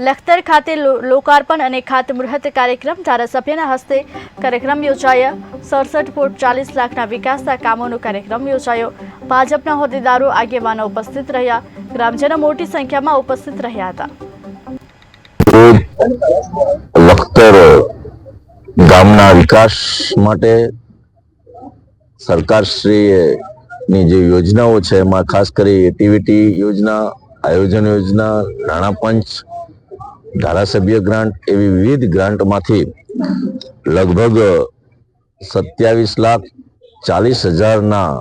લખતર ખાતે લોકાર્પણ અને ખાતમુહૂર્ત કાર્યક્રમ ધારાસભ્યના હસ્તે કાર્યક્રમ યોજાયા। 67.40 લાખના વિકાસના કામોનો કાર્યક્રમ યોજાયો। ભાજપના હોદ્દેદારો આગેવાનો ઉપસ્થિત રહ્યા। ગ્રામજનો મોટી સંખ્યામાં ઉપસ્થિત રહ્યા હતા। લખતર ગામના વિકાસ માટે સરકારશ્રીની જે યોજનાઓ છે એમાં ખાસ કરી એક્ટિવિટી યોજના, આયોજન યોજના, નાણાં પંચ, ધારાસભ્ય ગ્રાન્ટ એવી વિવિધ ગ્રાન્ટમાંથી લગભગ 27,40,000ના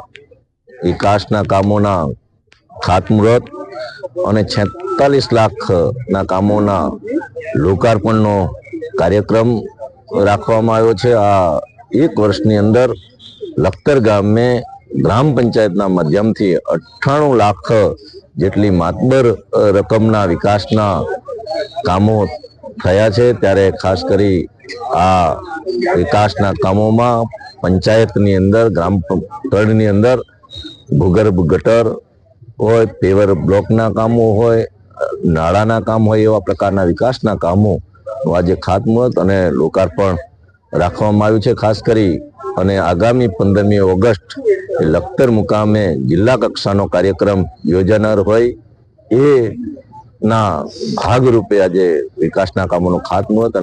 વિકાસના કામોના ખાતમુહૂર્ત અને 46 લાખના કામોના લોકાર્પણનો કાર્યક્રમ રાખવામાં આવ્યો છે। આ એક વર્ષની અંદર લખતર ગામે ગ્રામ પંચાયતના માધ્યમથી 98 લાખ જેટલી માતબર રકમના વિકાસના કામો થયા છે। ત્યારે ખાસ કરી આ વિકાસના કામોમાં પંચાયતની અંદર, ગ્રામ તળની અંદર ભૂગર્ભ ગટર હોય, પેવર બ્લોકના કામો હોય, નાળાના કામ હોય, એવા પ્રકારના વિકાસના કામો આજે ખાતમુહૂર્ત અને લોકાર્પણ રાખવામાં આવ્યું છે। ખાસ કરી અને આગામી 15મી ઓગસ્ટ લખતર મુકામે જિલ્લા કક્ષાનો કાર્યક્રમ યોજાનાર હોય એ ના ભાગરૂપે આજે વિકાસના કામોનું ખાતમુહૂર્ત